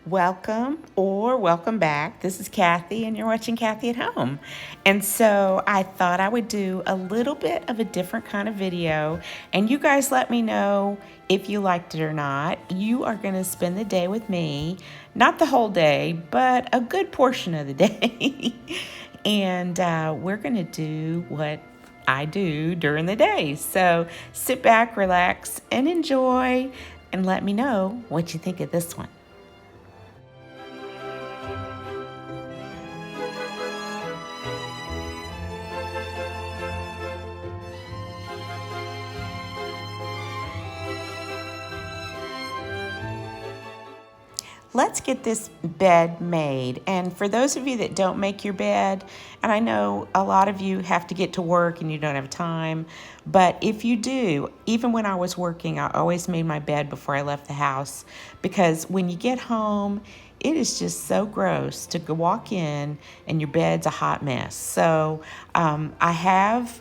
Welcome or welcome back. This is Kathy, and you're watching Kathy at Home. And so I thought I would do a little bit of a different kind of video, and you guys let me know if you liked it or not. You are going to spend the day with me, not the whole day, but a good portion of the day. And we're going to do what I do during the day. So sit back, relax, and enjoy, and let me know what you think of this one. Let's get this bed made. And for those of you that don't make your bed, and I know a lot of you have to get to work and you don't have time, but if you do, even when I was working, I always made my bed before I left the house, because when you get home, it is just so gross to go walk in and your bed's a hot mess. So I have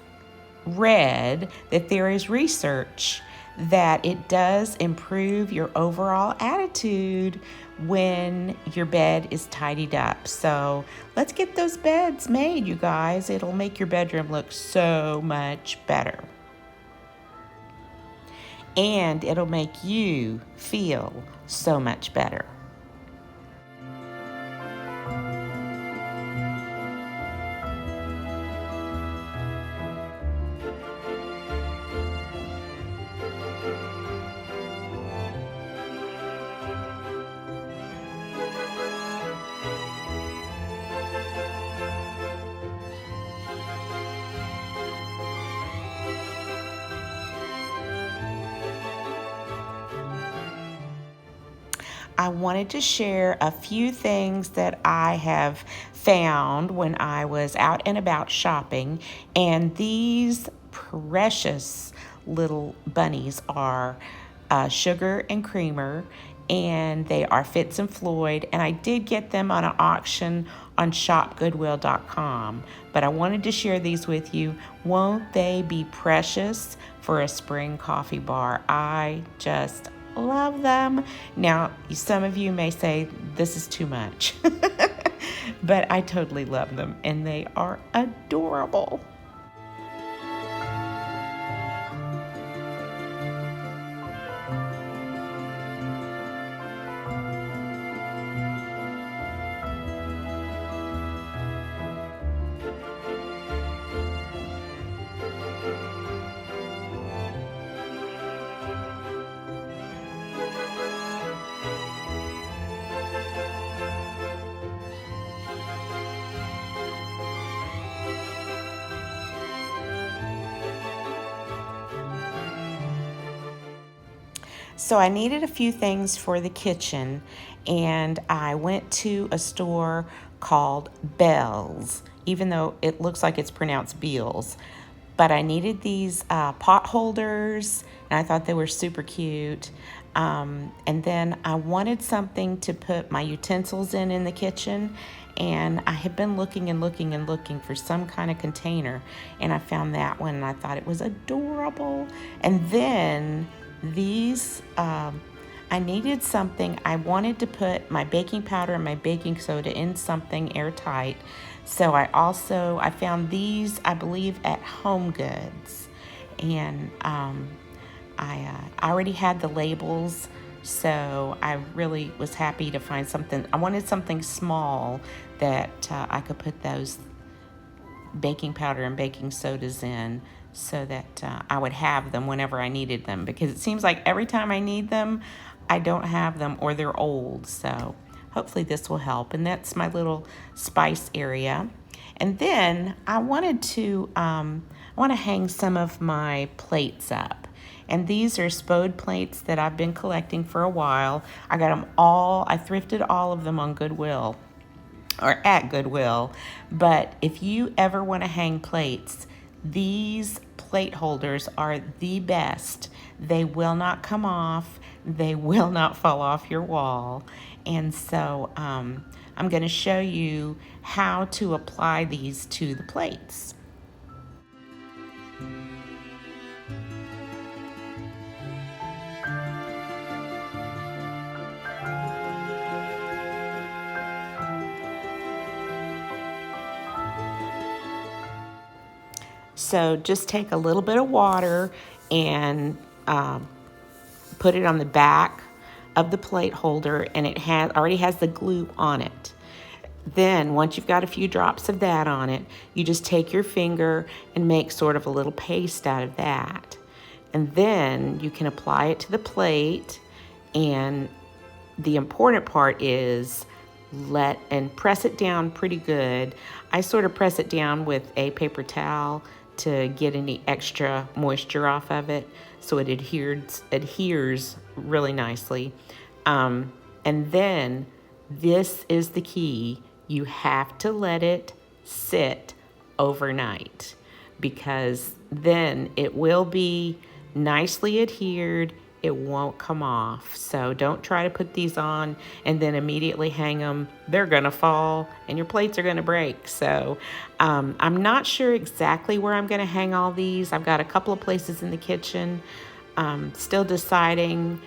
read that there is research that it does improve your overall attitude when your bed is tidied up. So let's get those beds made, you guys. It'll make your bedroom look so much better. And it'll make you feel so much better. I wanted to share a few things that I have found when I was out and about shopping, and these precious little bunnies are Sugar and Creamer, and they are Fitz and Floyd, and I did get them on an auction on shopgoodwill.com, but I wanted to share these with you. Won't they be precious for a spring coffee bar? I just love them. Now, some of you may say this is too much, but I totally love them, and they are adorable. So I needed a few things for the kitchen, and I went to a store called Bell's, even though it looks like it's pronounced Beals. But I needed these pot holders, and I thought they were super cute. And then I wanted something to put my utensils in the kitchen, and I had been looking and looking and looking for some kind of container, and I found that one, and I thought it was adorable. And then these I needed something. I wanted to put my baking powder and my baking soda in something airtight. So I found these, I believe, at Home Goods, and I already had the labels, so I really was happy to find something. I wanted something small that I could put those baking powder and baking sodas in, so that I would have them whenever I needed them, because it seems like every time I need them, I don't have them, or they're old. So hopefully this will help. And that's my little spice area. And then I wanted to hang some of my plates up. And these are Spode plates that I've been collecting for a while. I got them all, I thrifted all of them on Goodwill, or at Goodwill. But if you ever want to hang plates, these plate holders are the best. They will not come off. They will not fall off your wall. And so I'm going to show you how to apply these to the plates. So just take a little bit of water and put it on the back of the plate holder, and it already has the glue on it. Then once you've got a few drops of that on it, you just take your finger and make sort of a little paste out of that. And then you can apply it to the plate, and the important part is press it down pretty good. I sort of press it down with a paper towel to get any extra moisture off of it, so it adheres really nicely. And then this is the key. You have to let it sit overnight, because then it will be nicely adhered. It won't come off. So don't try to put these on and then immediately hang them. They're gonna fall and your plates are gonna break. So I'm not sure exactly where I'm gonna hang all these. I've got a couple of places in the kitchen. Still deciding.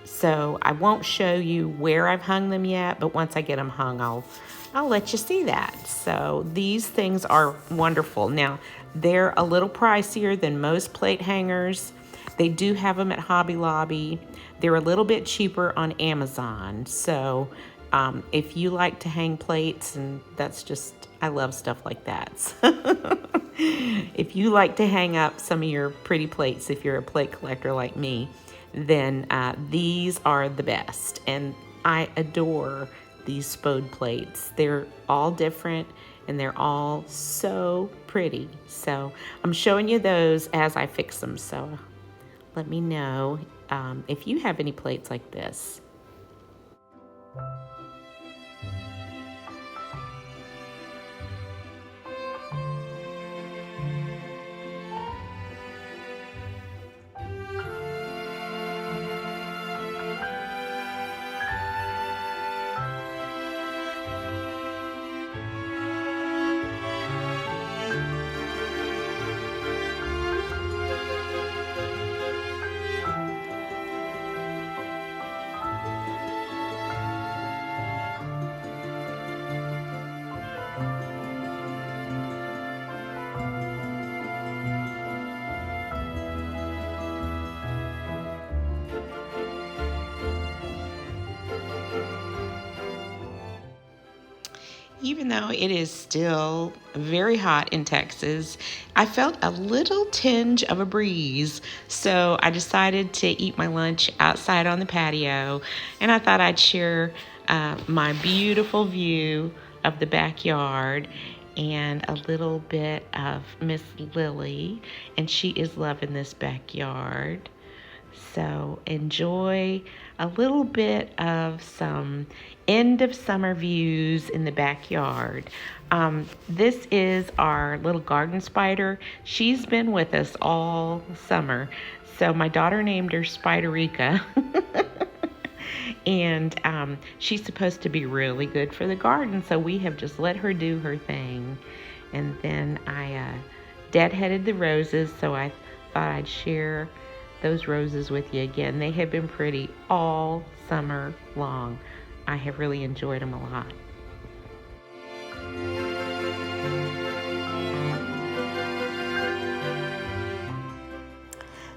So I won't show you where I've hung them yet, but once I get them hung, I'll let you see that. So these things are wonderful. Now, they're a little pricier than most plate hangers. They do have them at Hobby Lobby. They're a little bit cheaper on Amazon. So if you like to hang plates, and I love stuff like that. If you like to hang up some of your pretty plates, if you're a plate collector like me, then these are the best. And I adore these Spode plates. They're all different and they're all so pretty. So I'm showing you those as I fix them. So let me know if you have any plates like this. Even though it is still very hot in Texas, I felt a little tinge of a breeze. So I decided to eat my lunch outside on the patio, and I thought I'd share my beautiful view of the backyard and a little bit of Miss Lily, and she is loving this backyard. So enjoy a little bit of some end of summer views in the backyard. This is our little garden spider. She's been with us all summer. So my daughter named her Spiderica. And she's supposed to be really good for the garden. So we have just let her do her thing. And then I deadheaded the roses. So I thought I'd share those roses with you again. They have been pretty all summer long. I have really enjoyed them a lot.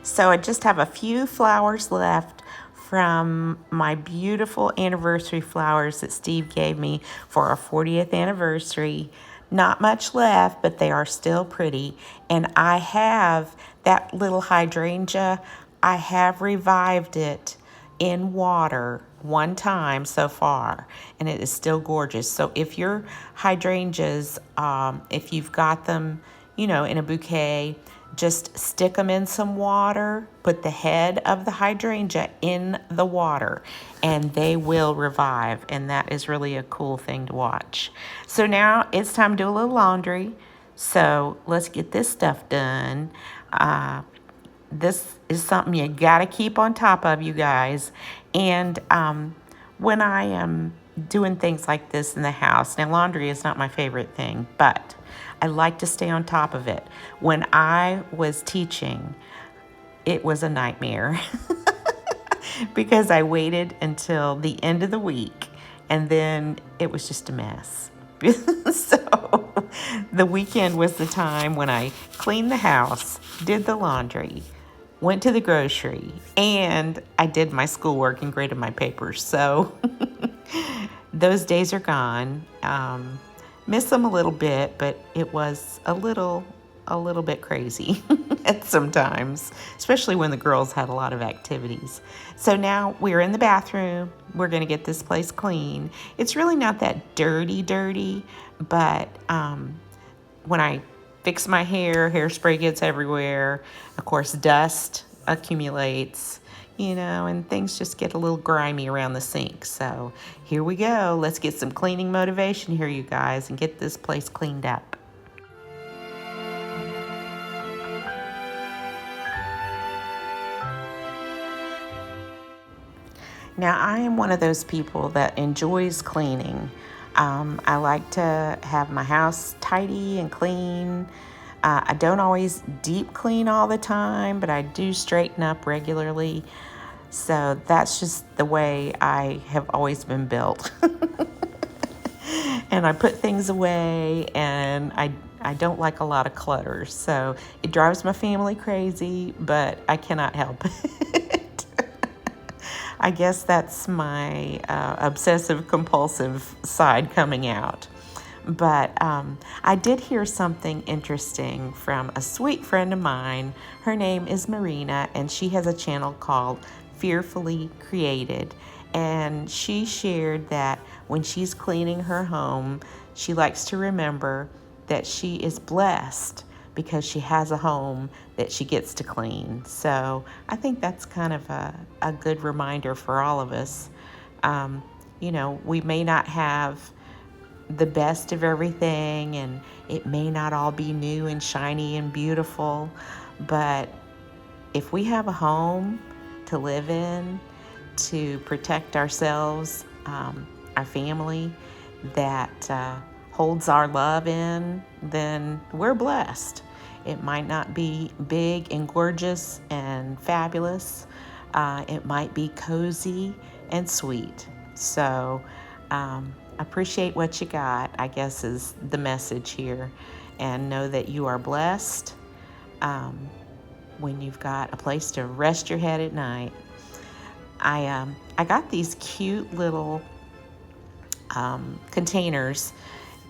So I just have a few flowers left from my beautiful anniversary flowers that Steve gave me for our 40th anniversary. Not much left, but they are still pretty. And I have that little hydrangea, I have revived it in water one time so far, and it is still gorgeous. So if your hydrangeas, if you've got them, in a bouquet, just stick them in some water, put the head of the hydrangea in the water, and they will revive. And that is really a cool thing to watch. So now it's time to do a little laundry. So let's get this stuff done. This is something you gotta keep on top of, you guys. And when I am doing things like this in the house, now laundry is not my favorite thing, but I like to stay on top of it. When I was teaching, it was a nightmare because I waited until the end of the week and then it was just a mess. So The weekend was the time when I cleaned the house, did the laundry, went to the grocery, and I did my schoolwork and graded my papers. So those days are gone. Miss them a little bit, but it was a little bit crazy at sometimes, especially when the girls had a lot of activities. So now we're in the bathroom. We're going to get this place clean. It's really not that dirty, but when I fix my hair, hairspray gets everywhere. Of course, dust accumulates, and things just get a little grimy around the sink. So here we go. Let's get some cleaning motivation here, you guys, and get this place cleaned up. Now, I am one of those people that enjoys cleaning. I like to have my house tidy and clean. I don't always deep clean all the time, but I do straighten up regularly. So that's just the way I have always been built. And I put things away, and I don't like a lot of clutter. So it drives my family crazy, but I cannot help it. I guess that's my obsessive compulsive side coming out. But I did hear something interesting from a sweet friend of mine. Her name is Marina, and she has a channel called Fearfully Created. And she shared that when she's cleaning her home, she likes to remember that she is blessed because she has a home that she gets to clean. So I think that's kind of a good reminder for all of us. We may not have the best of everything, and it may not all be new and shiny and beautiful, but if we have a home to live in, to protect ourselves, our family, that holds our love in, then we're blessed. It might not be big and gorgeous and fabulous. It might be cozy and sweet. So appreciate what you got, I guess, is the message here. And know that you are blessed when you've got a place to rest your head at night. I got these cute little containers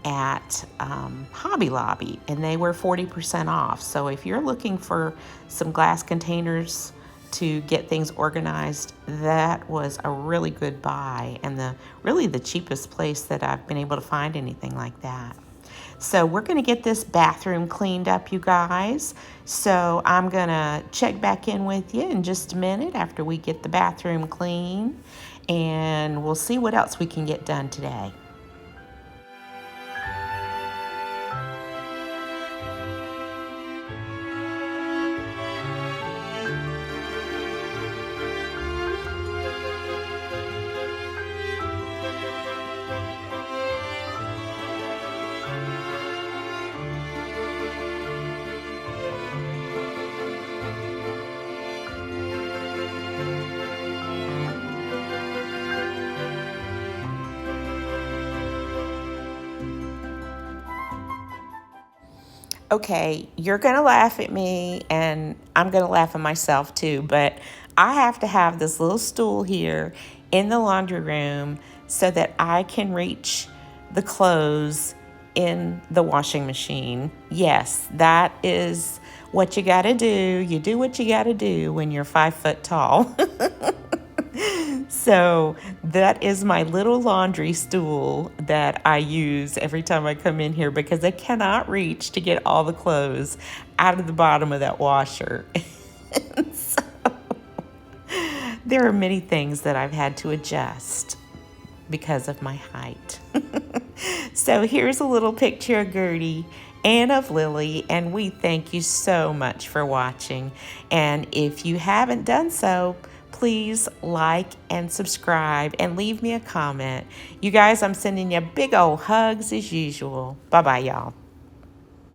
at Hobby Lobby, and they were 40% off. So if you're looking for some glass containers to get things organized, that was a really good buy, and really the cheapest place that I've been able to find anything like that. So we're going to get this bathroom cleaned up, you guys. So I'm going to check back in with you in just a minute after we get the bathroom clean, and we'll see what else we can get done today. Okay, you're going to laugh at me, and I'm going to laugh at myself too, but I have to have this little stool here in the laundry room so that I can reach the clothes in the washing machine. Yes, that is what you got to do. You do what you got to do when you're 5 foot tall. So that is my little laundry stool that I use every time I come in here because I cannot reach to get all the clothes out of the bottom of that washer. So there are many things that I've had to adjust because of my height. So here's a little picture of Gertie and of Lily, and we thank you so much for watching. And if you haven't done so, please like and subscribe and leave me a comment. You guys, I'm sending you big old hugs as usual. Bye-bye, y'all.